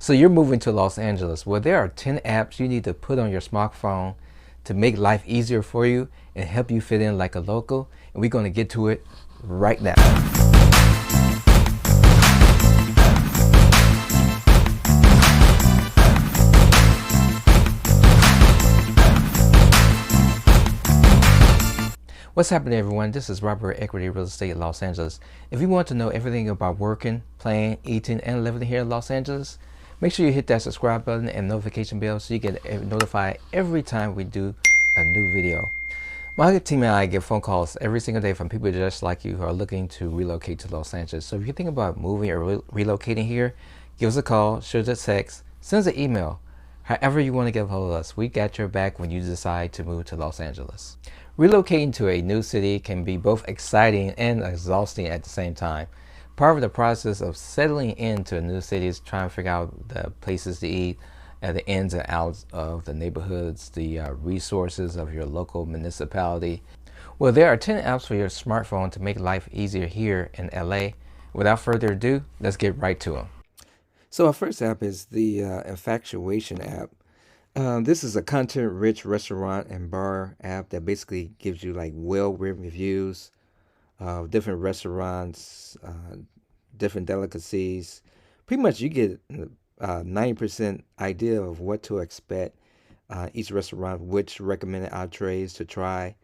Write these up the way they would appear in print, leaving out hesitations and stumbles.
So you're moving to Los Angeles. Well, there are 10 apps you need to put on your smartphone to make life easier for you and help you fit in like a local. And we're going to get to it right now. What's happening, everyone? This is Robert Equity Real Estate in Los Angeles. If you want to know everything about working, playing, eating, and living here in Los Angeles, make sure you hit that subscribe button and notification bell so you get notified every time we do a new video. My team and I get phone calls every single day from people just like you who are looking to relocate to Los Angeles. So if you think about moving or relocating here, give us a call, shoot us a text, send us an email. However you want to get a hold of us, we got your back when you decide to move to Los Angeles. Relocating to a new city can be both exciting and exhausting at the same time. Part of the process of settling into a new city is trying to figure out the places to eat, the ins and outs of the neighborhoods, the resources of your local municipality. Well, there are 10 apps for your smartphone to make life easier here in LA. Without further ado, let's get right to them. So our first app is the Infatuation app. This is a content-rich restaurant and bar app that basically gives you like well-written reviews of different restaurants, different delicacies. Pretty much you get 90% idea of what to expect each restaurant, which recommended entrees to try.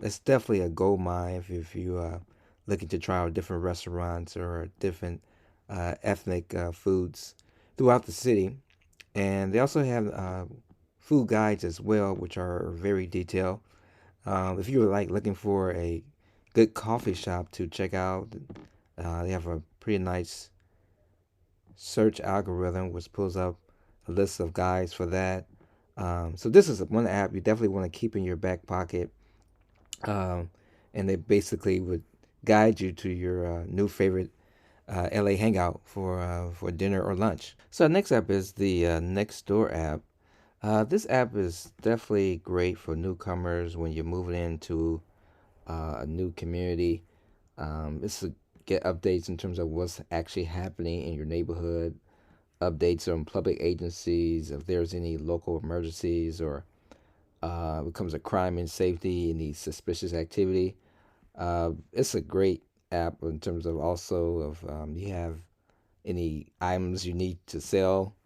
It's definitely a gold mine if you are looking to try out different restaurants or different ethnic foods throughout the city. And they also have food guides as well, which are very detailed. If you're like looking for a good coffee shop to check out, they have a pretty nice search algorithm which pulls up a list of guides for that. So this is one app you definitely want to keep in your back pocket. And they basically would guide you to your new favorite LA hangout for dinner or lunch. So our next app is the Nextdoor app. This app is definitely great for newcomers when you're moving into a new community. It's to get updates in terms of what's actually happening in your neighborhood, updates on public agencies, if there's any local emergencies or becomes a crime and safety, any suspicious activity. It's a great app in terms of also of you have any items you need to sell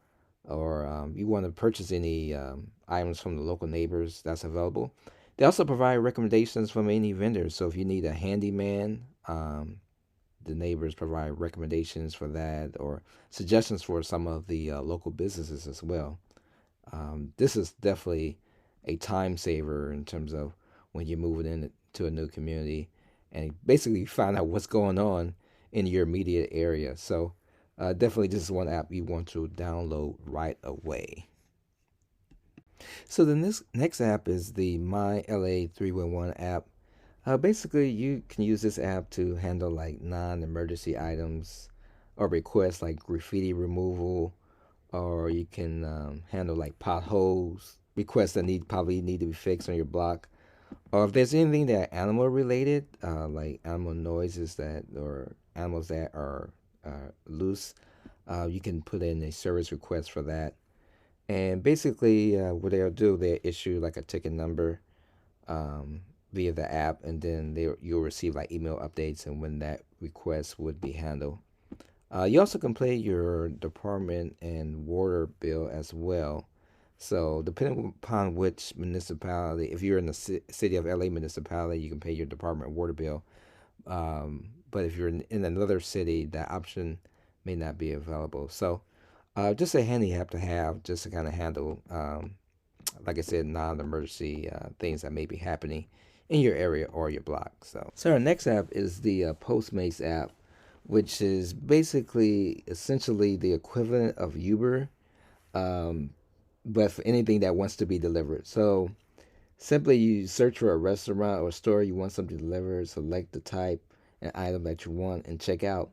or you want to purchase any items from the local neighbors that's available. They also provide recommendations from any vendors. So if you need a handyman, the neighbors provide recommendations for that or suggestions for some of the local businesses as well. This is definitely a time saver in terms of when you're moving into a new community and basically find out what's going on in your immediate area. So definitely this is one app you want to download right away. So the next app is the My LA 311 app. Basically, you can use this app to handle like non-emergency items or requests like graffiti removal, or you can handle like potholes, requests that probably need to be fixed on your block. Or if there's anything that animal related, like animal noises that or animals that are loose, you can put in a service request for that. And basically, what they'll do, they issue like a ticket number via the app, and then you'll receive like email updates and when that request would be handled. You also can pay your department and water bill as well. So depending upon which municipality, if you're in the city of LA municipality, you can pay your department water bill. But if you're in another city, that option may not be available. So just a handy app to have just to kind of handle, like I said, non-emergency things that may be happening in your area or your block. So our next app is the Postmates app, which is basically essentially the equivalent of Uber. But for anything that wants to be delivered. So simply you search for a restaurant or store you want something delivered, select the type and item that you want and check out.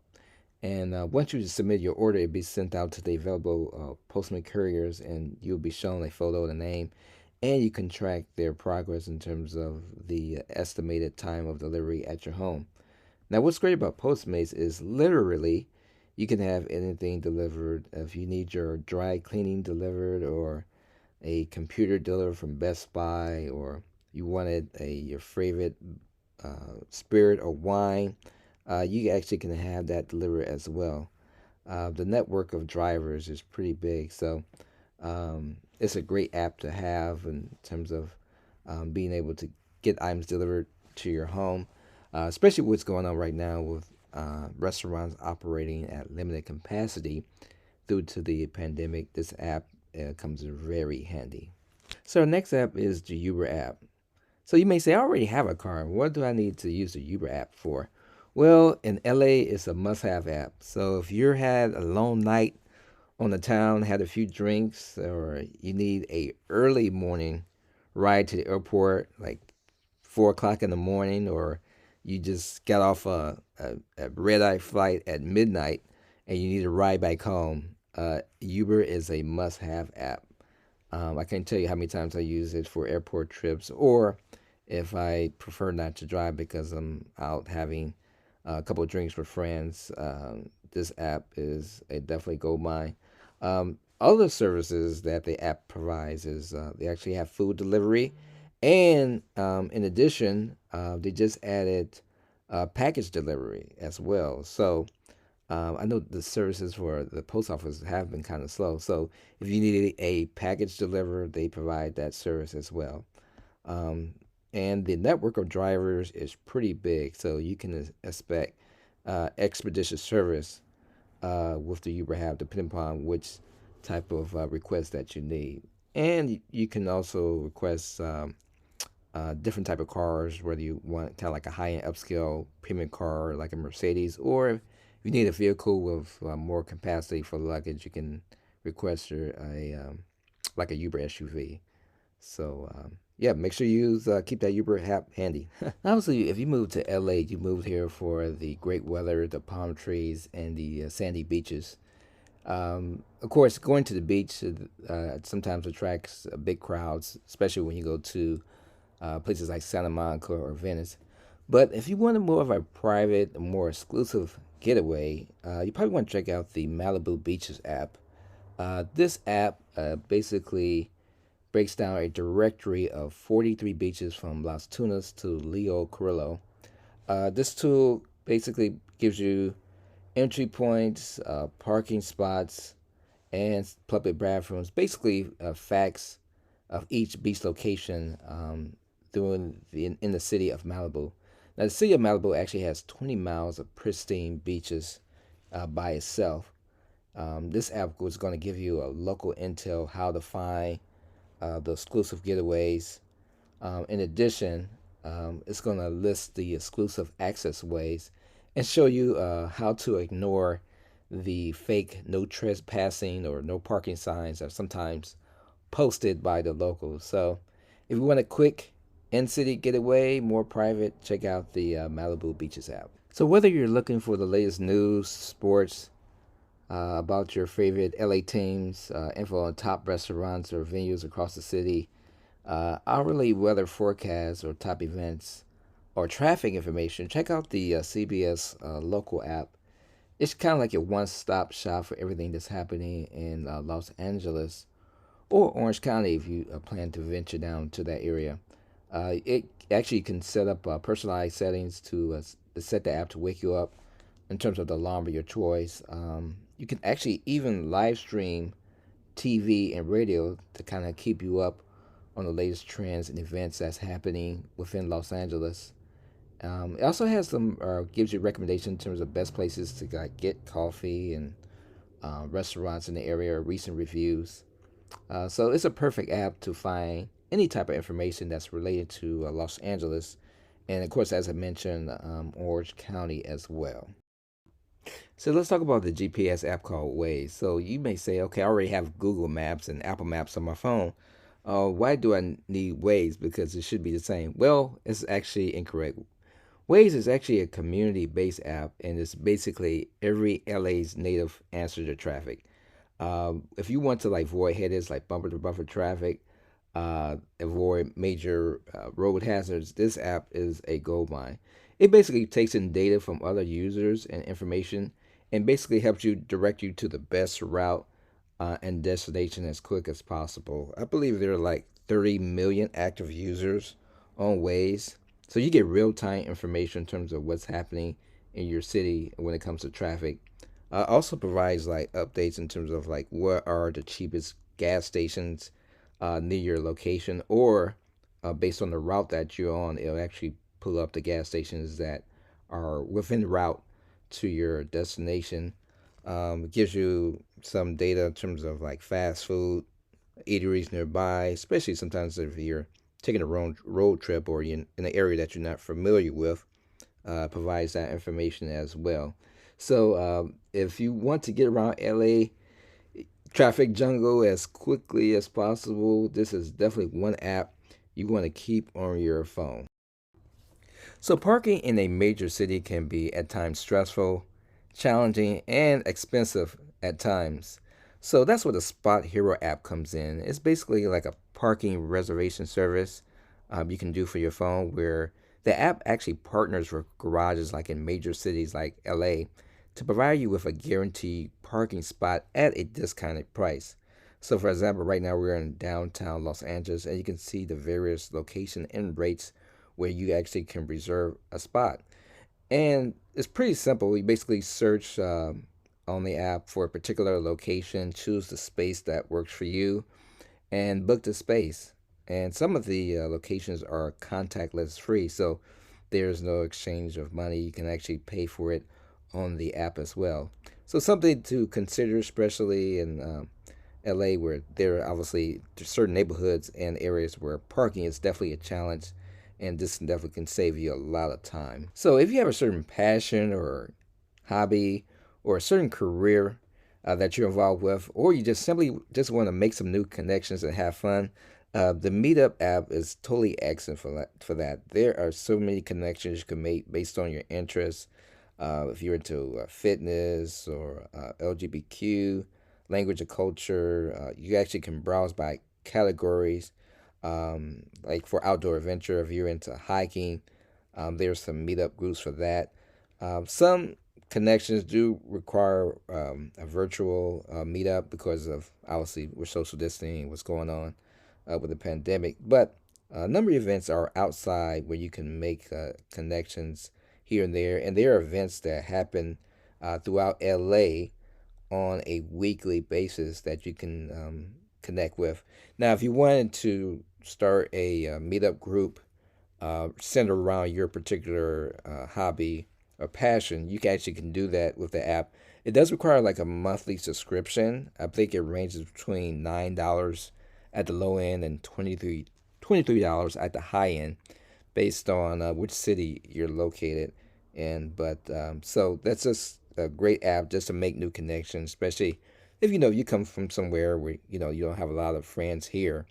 And once you submit your order, it'll be sent out to the available postman couriers and you'll be shown a photo of the name and you can track their progress in terms of the estimated time of delivery at your home. Now, what's great about Postmates is literally You can have anything delivered. If you need your dry cleaning delivered or a computer delivered from Best Buy, or you wanted your favorite spirit or wine, you actually can have that delivered as well. The network of drivers is pretty big, so it's a great app to have in terms of being able to get items delivered to your home, especially what's going on right now with restaurants operating at limited capacity due to the pandemic. This app comes in very handy. So our next app is the Uber app. So you may say, I already have a car. What do I need to use the Uber app for? Well, in LA, it's a must-have app. So if you had a long night on the town, had a few drinks, or you need a early morning ride to the airport, like 4 o'clock in the morning, or you just got off a red eye flight at midnight and you need a ride back home, Uber is a must have app. I can't tell you how many times I use it for airport trips, or if I prefer not to drive because I'm out having a couple of drinks with friends. This app is a definitely gold mine. Other services that the app provides is they actually have food delivery, and in addition, they just added package delivery as well. So I know the services for the post office have been kind of slow. So if you need a package delivered, they provide that service as well. Um, and the network of drivers is pretty big, so you can expect expeditious service with the Uber app, depending upon which type of request that you need. And you can also request different type of cars, whether you want kind of like a high-end upscale premium car like a Mercedes, or if you need a vehicle with more capacity for luggage, you can request like a Uber SUV. So yeah, make sure you keep that Uber app handy. Obviously, if you move to LA, you moved here for the great weather, the palm trees, and the sandy beaches. Of course, going to the beach sometimes attracts big crowds, especially when you go to places like Santa Monica or Venice. But if you wanted more of a private, more exclusive getaway, you probably want to check out the Malibu Beaches app. This app basically breaks down a directory of 43 beaches from Las Tunas to Leo Carrillo. This tool basically gives you entry points, parking spots, and public bathrooms. Basically, facts of each beach location in the city of Malibu. Now, the city of Malibu actually has 20 miles of pristine beaches by itself. This app was going to give you a local intel how to find the exclusive getaways. In addition, it's going to list the exclusive access ways and show you how to ignore the fake no trespassing or no parking signs that are sometimes posted by the locals. So, if you want a quick in city getaway, more private, check out the Malibu Beaches app. So, whether you're looking for the latest news, sports, about your favorite LA teams, info on top restaurants or venues across the city, hourly weather forecasts or top events, or traffic information, check out the CBS Local app. It's kind of like your one stop shop for everything that's happening in Los Angeles or Orange County if you plan to venture down to that area. It actually can set up personalized settings to set the app to wake you up in terms of the alarm of your choice. You can actually even live stream TV and radio to kind of keep you up on the latest trends and events that's happening within Los Angeles. It also has some gives you recommendations in terms of best places to like, get coffee and restaurants in the area, recent reviews. So it's a perfect app to find any type of information that's related to Los Angeles, and of course, as I mentioned, Orange County as well. So let's talk about the GPS app called Waze. So you may say, okay, I already have Google Maps and Apple Maps on my phone. Why do I need Waze? Because it should be the same. Well, it's actually incorrect. Waze is actually a community-based app, and it's basically every LA's native answer to traffic. If you want to like avoid headers like bumper to bumper traffic, avoid major road hazards, this app is a gold mine. It basically takes in data from other users and information and basically helps you direct you to the best route and destination as quick as possible. I believe there are like 30 million active users on Waze. So you get real time information in terms of what's happening in your city when it comes to traffic. Also provides like updates in terms of like what are the cheapest gas stations near your location, or based on the route that you're on, it'll actually pull up the gas stations that are within route to your destination. It gives you some data in terms of like fast food, eateries nearby, especially sometimes if you're taking a road trip or you're in an area that you're not familiar with. Provides that information as well. So if you want to get around LA traffic jungle as quickly as possible, this is definitely one app you want to keep on your phone. So parking in a major city can be at times stressful, challenging, and expensive at times. So that's where the SpotHero app comes in. It's basically like a parking reservation service you can do for your phone, where the app actually partners with garages like in major cities like LA to provide you with a guaranteed parking spot at a discounted price. So, for example, right now we're in downtown Los Angeles, and you can see the various location and rates where you actually can reserve a spot. And it's pretty simple. You basically search on the app for a particular location, choose the space that works for you, and book the space. And some of the locations are contactless free, so there's no exchange of money. You can actually pay for it on the app as well. So something to consider, especially in LA, where there are obviously certain neighborhoods and areas where parking is definitely a challenge, and this definitely can save you a lot of time. So if you have a certain passion or hobby or a certain career that you're involved with, or you just simply just want to make some new connections and have fun, the Meetup app is totally excellent for that. There are so many connections you can make based on your interests. If you're into fitness or LGBTQ, language and culture, you actually can browse by categories. Like for outdoor adventure, if you're into hiking, there's some meetup groups for that. Some connections do require a virtual meetup because of obviously we're social distancing, what's going on with the pandemic. But a number of events are outside where you can make connections here and there. And there are events that happen throughout LA on a weekly basis that you can connect with. Now, if you wanted to start a meetup group centered around your particular hobby or passion, you actually can do that with the app. It does require like a monthly subscription. I think it ranges between $9 at the low end and $23 at the high end, based on which city you're located in. But so that's just a great app just to make new connections, especially if you come from somewhere where you don't have a lot of friends here.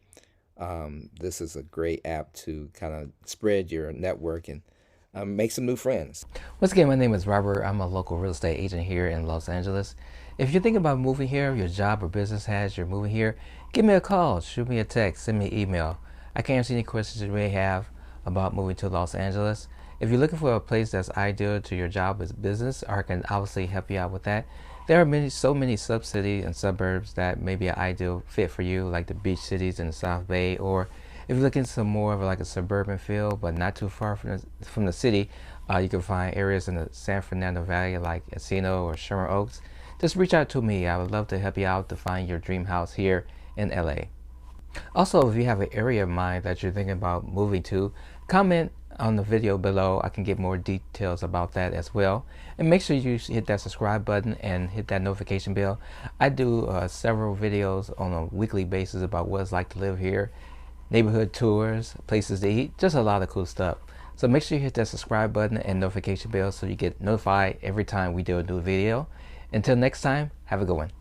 This is a great app to kind of spread your network and make some new friends. Once again, my name is Robert. I'm a local real estate agent here in Los Angeles. If you're thinking about moving here, your job or business has you're moving here, give me a call, shoot me a text, send me an email. I can answer any questions you may have about moving to Los Angeles. If you're looking for a place that's ideal to your job as business, or I can obviously help you out with that. There are so many sub-cities and suburbs that may be an ideal fit for you, like the beach cities in the South Bay, or if you're looking for more of like a suburban feel, but not too far from the city, you can find areas in the San Fernando Valley like Encino or Sherman Oaks. Just reach out to me. I would love to help you out to find your dream house here in LA. Also, if you have an area in mind that you're thinking about moving to, comment on the video below. I can get more details about that as well. And make sure you hit that subscribe button and hit that notification bell. I do several videos on a weekly basis about what it's like to live here, neighborhood tours, places to eat, just a lot of cool stuff. So make sure you hit that subscribe button and notification bell so you get notified every time we do a new video. Until next time, have a good one.